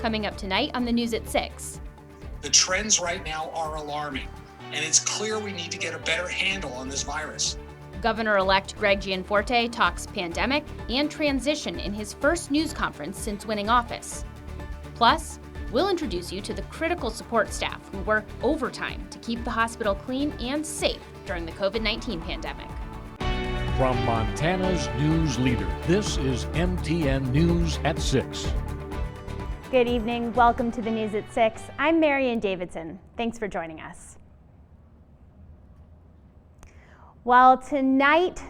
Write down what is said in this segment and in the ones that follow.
coming up tonight on the news at 6. The trends right now are alarming, and it's clear we need to get a better handle on this virus. Governor-elect Greg Gianforte talks pandemic and transition in his first news conference since winning office. Plus, we'll introduce you to the critical support staff who work overtime to keep the hospital clean and safe during the COVID-19 pandemic. From Montana's news leader, this is MTN News at 6. Good evening. Welcome to the News at 6. I'm Marian Davidson. Thanks for joining us. Well, tonight,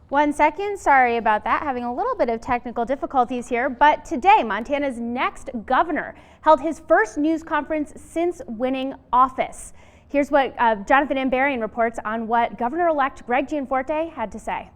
one second, sorry about that, having a little bit of technical difficulties here, but today, Montana's next governor held his first news conference since winning office. Here's what Jonathan Ambarian reports on what Governor-elect Greg Gianforte had to say.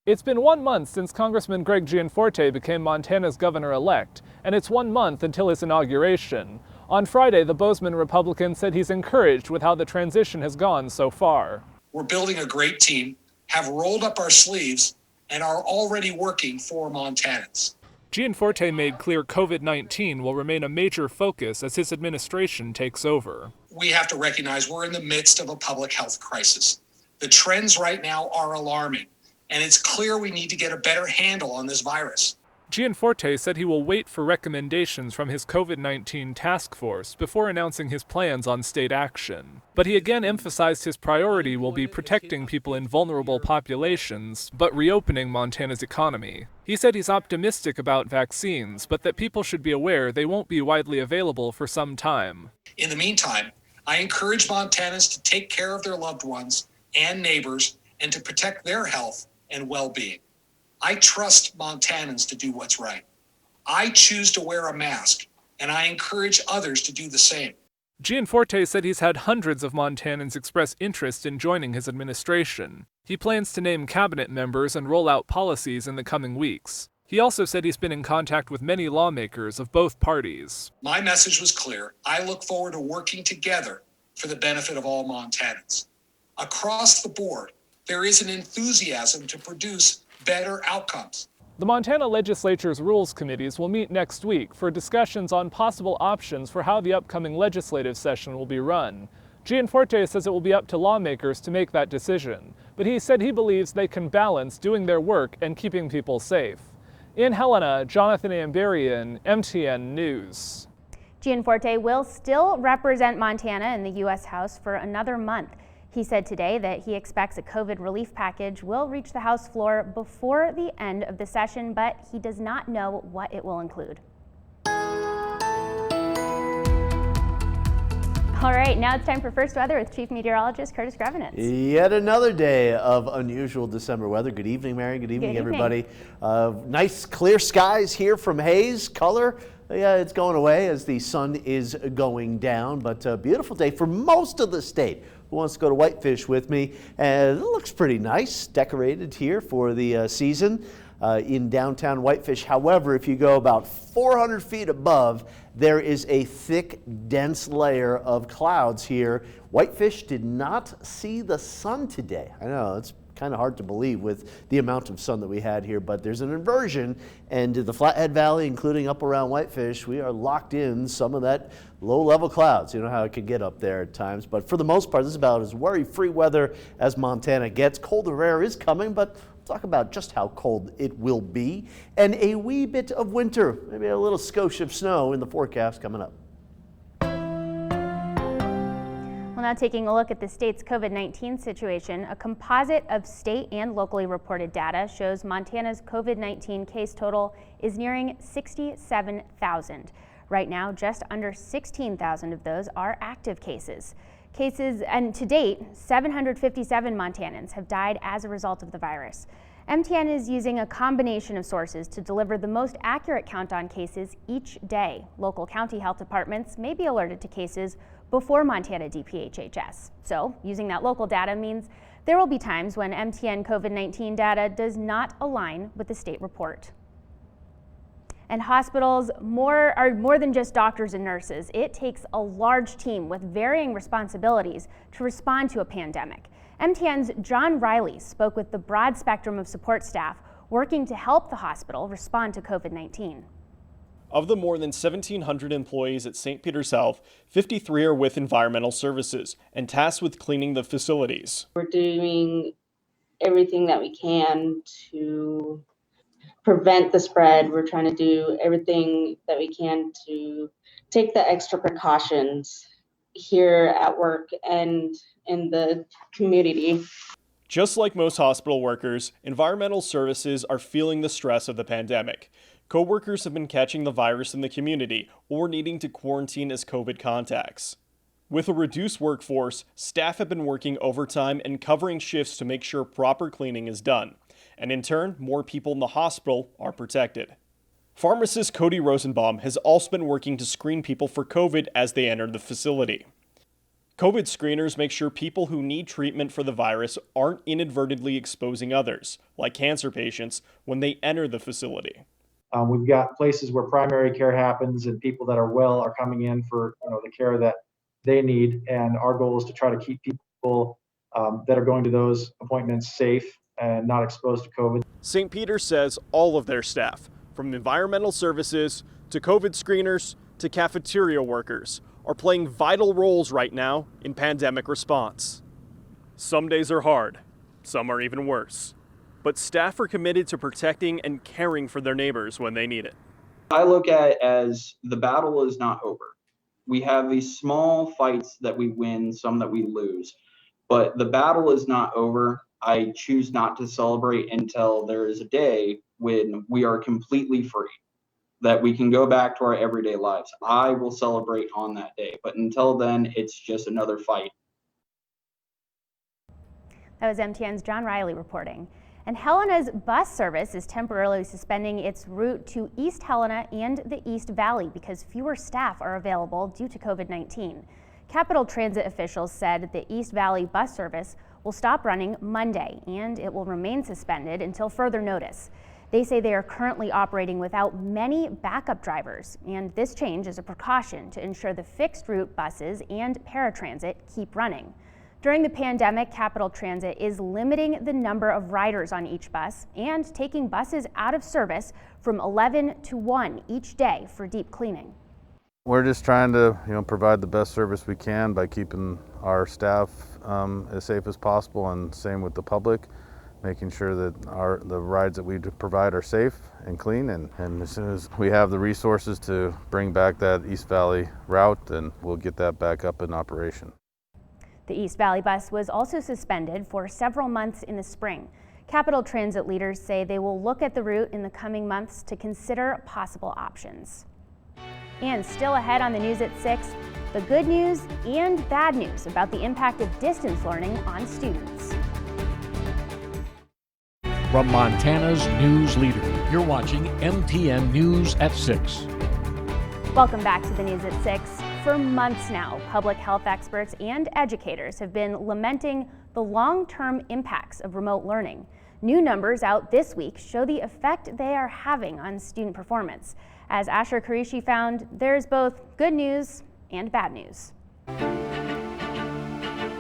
It's been 1 month since Congressman Greg Gianforte became Montana's governor-elect, and it's 1 month until his inauguration. On Friday, the Bozeman Republican said he's encouraged with how the transition has gone so far. We're building a great team, have rolled up our sleeves, and are already working for Montanans. Gianforte made clear COVID-19 will remain a major focus as his administration takes over. We have to recognize we're in the midst of a public health crisis. The trends right now are alarming, and it's clear we need to get a better handle on this virus. Gianforte said he will wait for recommendations from his COVID-19 task force before announcing his plans on state action. But he again emphasized his priority will be protecting people in vulnerable populations, but reopening Montana's economy. He said he's optimistic about vaccines, but that people should be aware they won't be widely available for some time. In the meantime, I encourage Montanans to take care of their loved ones and neighbors and to protect their health and well-being. I trust Montanans to do what's right. I choose to wear a mask, and I encourage others to do the same. Gianforte said he's had hundreds of Montanans express interest in joining his administration. He plans to name cabinet members and roll out policies in the coming weeks. He also said he's been in contact with many lawmakers of both parties. My message was clear. I look forward to working together for the benefit of all Montanans. Across the board, there is an enthusiasm to produce better outcomes. The Montana Legislature's Rules Committees will meet next week for discussions on possible options for how the upcoming legislative session will be run. Gianforte says it will be up to lawmakers to make that decision, but he said he believes they can balance doing their work and keeping people safe. In Helena, Jonathan Ambarian, MTN News. Gianforte will still represent Montana in the U.S. House for another month. He said today that he expects a COVID relief package will reach the House floor before the end of the session, but he does not know what it will include. All right, now it's time for First Weather with Chief Meteorologist Curtis Grevenitz. Yet another day of unusual December weather. Good evening, Mary. Good evening, everybody. Nice clear skies here from Hayes. Color, yeah, it's going away as the sun is going down, but a beautiful day for most of the state. Who wants to go to Whitefish with me? And it looks pretty nice, decorated here for the season in downtown Whitefish. However, if you go about 400 feet above, there is a thick, dense layer of clouds here. Whitefish did not see the sun today. I know, it's kind of hard to believe with the amount of sun that we had here, but there's an inversion, and the Flathead Valley, including up around Whitefish, we are locked in some of that low-level clouds. You know how it can get up there at times, but for the most part, this is about as worry-free weather as Montana gets. Colder air is coming, but we'll talk about just how cold it will be, and a wee bit of winter, maybe a little skosh of snow in the forecast coming up. Well, now taking a look at the state's COVID-19 situation, a composite of state and locally reported data shows Montana's COVID-19 case total is nearing 67,000. Right now, just under 16,000 of those are active cases. And to date, 757 Montanans have died as a result of the virus. MTN is using a combination of sources to deliver the most accurate count on cases each day. Local county health departments may be alerted to cases before Montana DPHHS. So using that local data means there will be times when MTN COVID-19 data does not align with the state report. And hospitals are more than just doctors and nurses. It takes a large team with varying responsibilities to respond to a pandemic. MTN's John Riley spoke with the broad spectrum of support staff working to help the hospital respond to COVID-19. Of the more than 1,700 employees at St. Peter's Health, 53 are with environmental services and tasked with cleaning the facilities. We're doing everything that we can to prevent the spread. We're trying to do everything that we can to take the extra precautions here at work and in the community. Just like most hospital workers, environmental services are feeling the stress of the pandemic. Co-workers have been catching the virus in the community or needing to quarantine as COVID contacts. With a reduced workforce, staff have been working overtime and covering shifts to make sure proper cleaning is done. And in turn, more people in the hospital are protected. Pharmacist Cody Rosenbaum has also been working to screen people for COVID as they enter the facility. COVID screeners make sure people who need treatment for the virus aren't inadvertently exposing others, like cancer patients, when they enter the facility. We've got places where primary care happens and people that are well are coming in for the care that they need. And our goal is to try to keep people that are going to those appointments safe and not exposed to COVID. St. Peter's says all of their staff, from environmental services to COVID screeners to cafeteria workers, are playing vital roles right now in pandemic response. Some days are hard, some are even worse. But staff are committed to protecting and caring for their neighbors when they need it. I look at it as the battle is not over. We have these small fights that we win, some that we lose, but the battle is not over. I choose not to celebrate until there is a day when we are completely free, that we can go back to our everyday lives. I will celebrate on that day, but until then, it's just another fight. That was MTN's John Riley reporting. And Helena's bus service is temporarily suspending its route to East Helena and the East Valley because fewer staff are available due to COVID-19. Capital Transit officials said the East Valley bus service will stop running Monday and it will remain suspended until further notice. They say they are currently operating without many backup drivers, and this change is a precaution to ensure the fixed route buses and paratransit keep running. During the pandemic, Capital Transit is limiting the number of riders on each bus and taking buses out of service from 11 to 1 each day for deep cleaning. We're just trying to, provide the best service we can by keeping our staff as safe as possible, and same with the public, making sure that the rides that we provide are safe and clean. And as soon as we have the resources to bring back that East Valley route, then we'll get that back up in operation. The East Valley bus was also suspended for several months in the spring. Capital Transit leaders say they will look at the route in the coming months to consider possible options. And still ahead on the news at 6, the good news and bad news about the impact of distance learning on students. From Montana's news leader, you're watching MTN News at 6. Welcome back to the news at 6. For months now, public health experts and educators have been lamenting the long-term impacts of remote learning. New numbers out this week show the effect they are having on student performance. As Asher Qureshi found, there's both good news and bad news.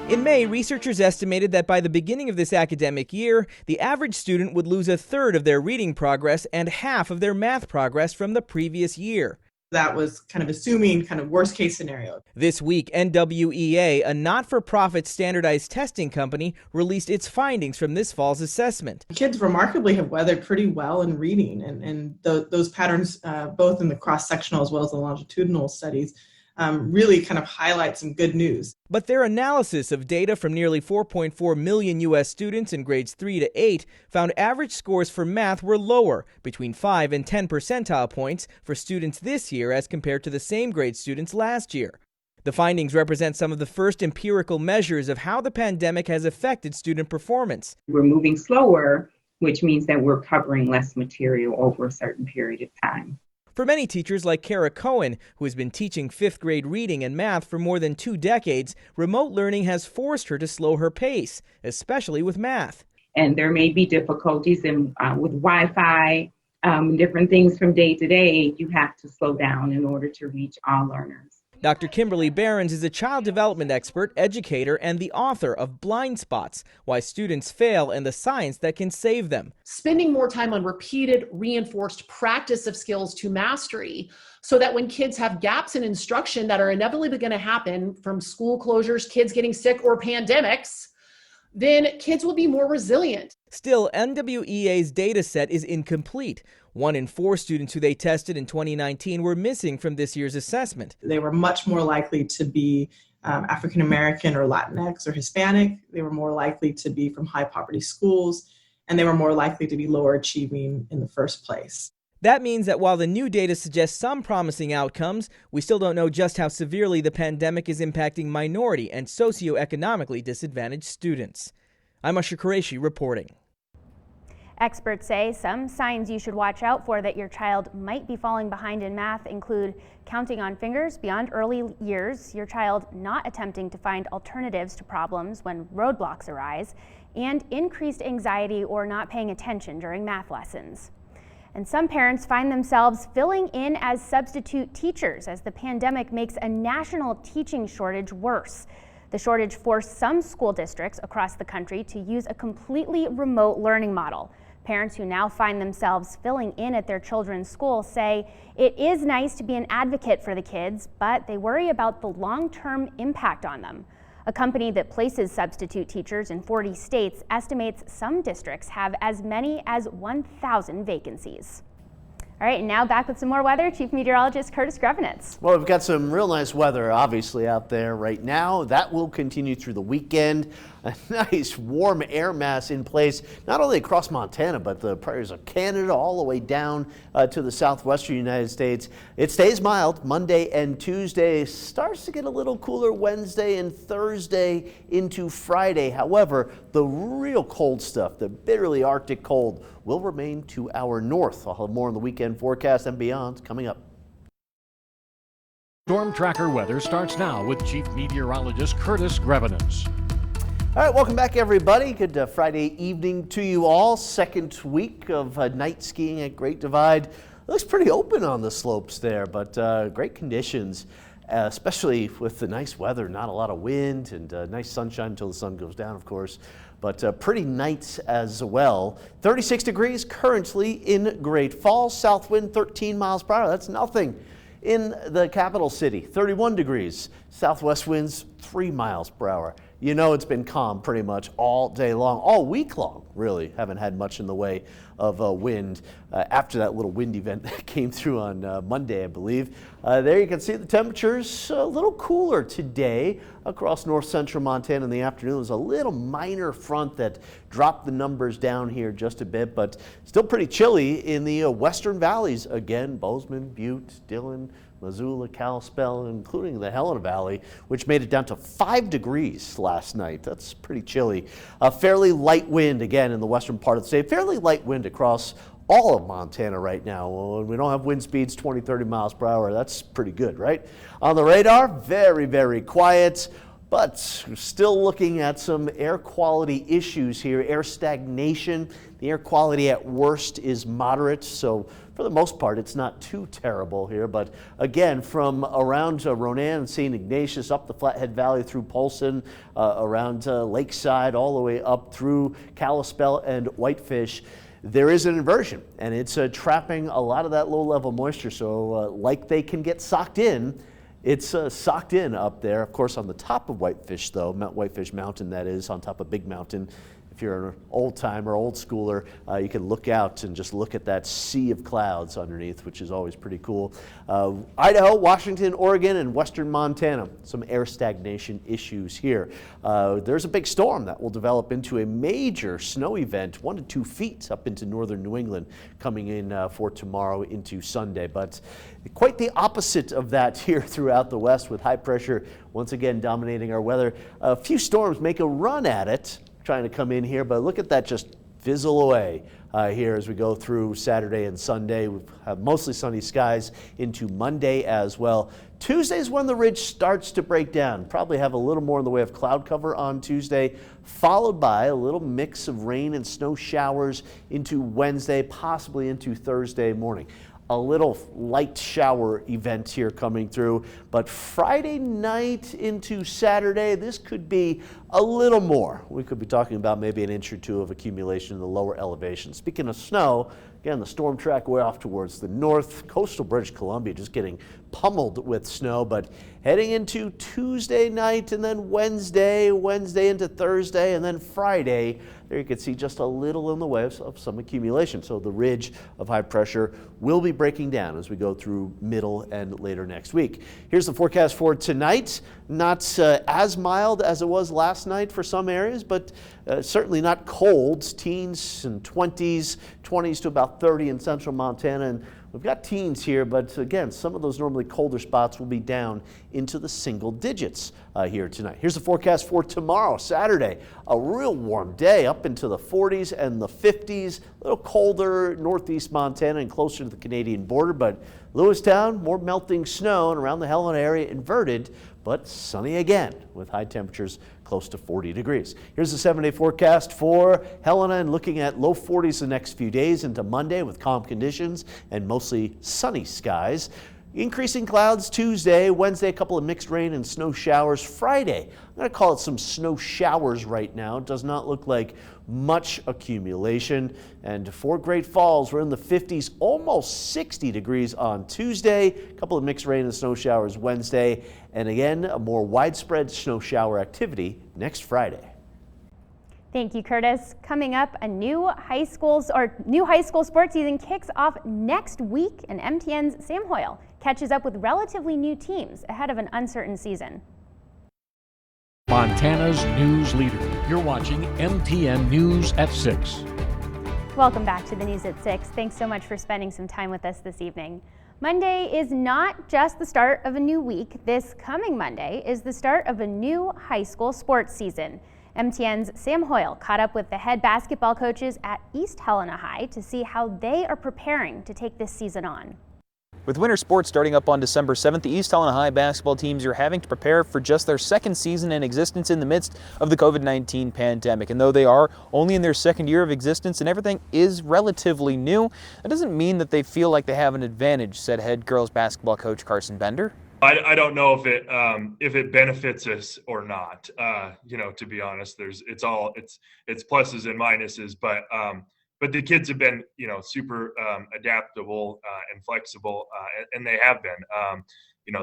In May, researchers estimated that by the beginning of this academic year, the average student would lose a third of their reading progress and half of their math progress from the previous year. That was kind of assuming worst case scenario. This week, NWEA, a not-for-profit standardized testing company, released its findings from this fall's assessment. Kids remarkably have weathered pretty well in reading, and those patterns, both in the cross-sectional as well as the longitudinal studies, really kind of highlight some good news. But their analysis of data from nearly 4.4 million U.S. students in grades 3 to 8 found average scores for math were lower, between 5 and 10 percentile points for students this year as compared to the same grade students last year. The findings represent some of the first empirical measures of how the pandemic has affected student performance. We're moving slower, which means that we're covering less material over a certain period of time. For many teachers like Kara Cohen, who has been teaching 5th grade reading and math for more than 2 decades, remote learning has forced her to slow her pace, especially with math. And there may be difficulties with Wi-Fi, different things from day to day. You have to slow down in order to reach all learners. Dr. Kimberly Behrens is a child development expert, educator, and the author of Blind Spots: Why Students Fail and the Science That Can Save Them. Spending more time on repeated, reinforced practice of skills to mastery, so that when kids have gaps in instruction that are inevitably going to happen from school closures, kids getting sick, or pandemics, then kids will be more resilient. Still, NWEA's data set is incomplete. 1 in 4 students who they tested in 2019 were missing from this year's assessment. They were much more likely to be African American or Latinx or Hispanic. They were more likely to be from high poverty schools, and they were more likely to be lower achieving in the first place. That means that while the new data suggests some promising outcomes, we still don't know just how severely the pandemic is impacting minority and socioeconomically disadvantaged students. I'm Usher Qureshi reporting. Experts say some signs you should watch out for that your child might be falling behind in math include counting on fingers beyond early years, your child not attempting to find alternatives to problems when roadblocks arise, and increased anxiety or not paying attention during math lessons. And some parents find themselves filling in as substitute teachers as the pandemic makes a national teaching shortage worse. The shortage forced some school districts across the country to use a completely remote learning model. Parents who now find themselves filling in at their children's school say it is nice to be an advocate for the kids, but they worry about the long-term impact on them. A company that places substitute teachers in 40 states estimates some districts have as many as 1,000 vacancies. All right, and now back with some more weather. Chief Meteorologist Curtis Grevenitz. Well, we've got some real nice weather, obviously, out there right now. That will continue through the weekend. A nice warm air mass in place, not only across Montana, but the prairies of Canada, all the way down to the southwestern United States. It stays mild Monday and Tuesday. Starts to get a little cooler Wednesday and Thursday into Friday. However, the real cold stuff, the bitterly Arctic cold, will remain to our north. I'll have more on the weekend forecast and beyond coming up. Storm Tracker weather starts now with Chief Meteorologist Curtis Grevenitz. All right, welcome back, everybody. Good Friday evening to you all. Second week of night skiing at Great Divide. It looks pretty open on the slopes there, but great conditions, especially with the nice weather. Not a lot of wind and nice sunshine until the sun goes down, of course. But pretty nights as well. 36 degrees currently in Great Falls. South wind 13 miles per hour. That's nothing. In the capital city, 31 degrees. Southwest winds 3 miles per hour. You know it's been calm pretty much all day long, all week long, really. Haven't had much in the way of wind after that little wind event that came through on Monday, I believe. There you can see the temperatures a little cooler today across north central Montana in the afternoon. There's a little minor front that dropped the numbers down here just a bit, but still pretty chilly in the western valleys again. Bozeman, Butte, Dillon, Missoula, Kalispell, including the Helena Valley, which made it down to 5 degrees last night. That's pretty chilly. A fairly light wind again in the western part of the state. Fairly light wind across all of Montana right now. When we don't have wind speeds 20, 30 miles per hour, that's pretty good, right? On the radar, very, very quiet. But still looking at some air quality issues here, air stagnation. The air quality at worst is moderate, so for the most part, it's not too terrible here. But again, from around Ronan and St. Ignatius up the Flathead Valley through Polson, around Lakeside, all the way up through Kalispell and Whitefish, there is an inversion, and it's trapping a lot of that low-level moisture. So like they can get socked in, it's socked in up there, of course, on the top of Whitefish, though, Mount Whitefish Mountain, that is, on top of Big Mountain. If you're an old timer, old schooler, you can look out and just look at that sea of clouds underneath, which is always pretty cool. Idaho, Washington, Oregon, and western Montana, some air stagnation issues here. There's a big storm that will develop into a major snow event, 1 to 2 feet up into northern New England, coming in for tomorrow into Sunday. But quite the opposite of that here throughout the west, with high pressure once again dominating our weather. A few storms make a run at it, trying to come in here, but look at that just fizzle away here as we go through Saturday and Sunday. We have mostly sunny skies into Monday as well. Tuesday is when the ridge starts to break down. Probably have a little more in the way of cloud cover on Tuesday, followed by a little mix of rain and snow showers into Wednesday, possibly into Thursday morning. a little light shower event here coming through. But Friday night into Saturday, this could be a little more. We could be talking about maybe an inch or two of accumulation in the lower elevation. Speaking of snow, again, the storm track way off towards the north. Coastal British Columbia just getting pummeled with snow, but heading into Tuesday night and then Wednesday into Thursday, and then Friday, there you can see just a little in the way of some accumulation. So the ridge of high pressure will be breaking down as we go through middle and later next week. Here's the forecast for tonight. Not as mild as it was last night for some areas, but certainly not cold. Teens and 20s to about 30 in central Montana. And we've got teens here, but again, some of those normally colder spots will be down into the single digits here tonight. Here's the forecast for tomorrow, Saturday. A real warm day up into the 40s and the 50s. A little colder northeast Montana and closer to the Canadian border, but Lewistown, more melting snow, and around the Helena area inverted, but sunny again with high temperatures close to 40 degrees. Here's the 7-day forecast for Helena, and looking at low 40s the next few days into Monday with calm conditions and mostly sunny skies. Increasing clouds Tuesday, Wednesday, a couple of mixed rain and snow showers. Friday, I'm going to call it some snow showers right now. It does not look like much accumulation. And for Great Falls, we're in the 50s, almost 60 degrees on Tuesday. A couple of mixed rain and snow showers Wednesday. And again, a more widespread snow shower activity next Friday. Thank you, Curtis. Coming up, a new high school sports season kicks off next week, and MTN's Sam Hoyle catches up with relatively new teams ahead of an uncertain season. Montana's news leader. You're watching MTN News at 6. Welcome back to the News at 6. Thanks so much for spending some time with us this evening. Monday is not just the start of a new week. This coming Monday is the start of a new high school sports season. MTN's Sam Hoyle caught up with the head basketball coaches at East Helena High to see how they are preparing to take this season on. With winter sports starting up on December 7th, the East Helena High basketball teams are having to prepare for just their second season in existence in the midst of the COVID-19 pandemic. And though they are only in their second year of existence and everything is relatively new, that doesn't mean that they feel like they have an advantage, said head girls basketball coach Carson Bender. I don't know if it benefits us or not. To be honest, it's pluses and minuses, but the kids have been, super adaptable and flexible, and they have been.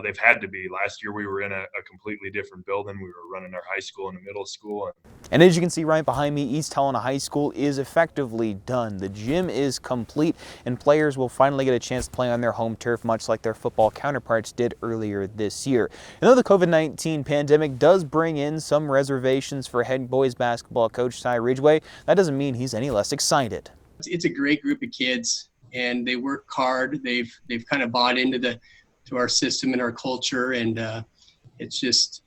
They've had to be. Last year we were in a completely different building. We were running our high school and a middle school. And as you can see right behind me, East Helena High School is effectively done. The gym is complete, and players will finally get a chance to play on their home turf, much like their football counterparts did earlier this year. And though the COVID-19 pandemic does bring in some reservations for head boys basketball coach Ty Ridgway, that doesn't mean he's any less excited. It's a great group of kids, and they work hard. They've kind of bought into to our system and our culture, and it's just,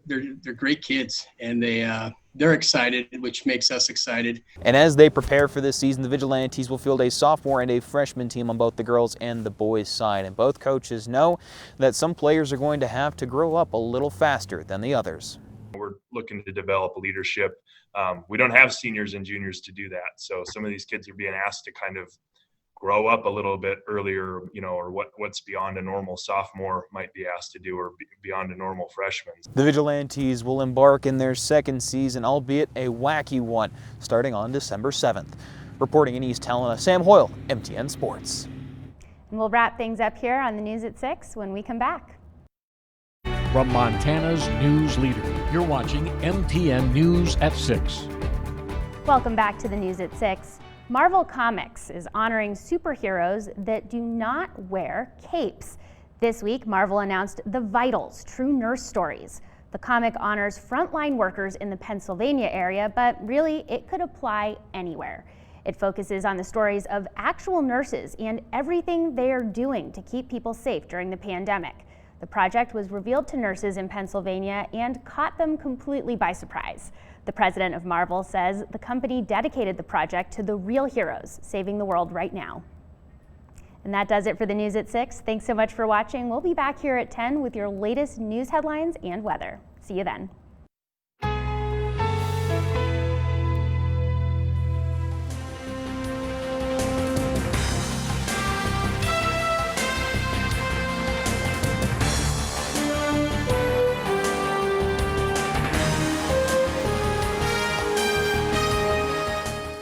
they're great kids, and they're excited, which makes us excited. And as they prepare for this season, the Vigilantes will field a sophomore and a freshman team on both the girls and the boys side, and both coaches know that some players are going to have to grow up a little faster than the others. We're looking to develop leadership. We don't have seniors and juniors to do that, so some of these kids are being asked to kind of grow up a little bit earlier, or what's beyond a normal sophomore might be asked to do, or beyond a normal freshman. The Vigilantes will embark in their second season, albeit a wacky one, starting on December 7th. Reporting in East Helena, Sam Hoyle, MTN Sports. And we'll wrap things up here on the News at 6 when we come back. From Montana's news leader, you're watching MTN News at 6. Welcome back to the News at 6. Marvel Comics is honoring superheroes that do not wear capes. This week, Marvel announced The Vitals, True Nurse Stories. The comic honors frontline workers in the Pennsylvania area, but really it could apply anywhere. It focuses on the stories of actual nurses and everything they are doing to keep people safe during the pandemic. The project was revealed to nurses in Pennsylvania and caught them completely by surprise. The president of Marvel says the company dedicated the project to the real heroes saving the world right now. And that does it for the News at 6. Thanks so much for watching. We'll be back here at 10 with your latest news headlines and weather. See you then.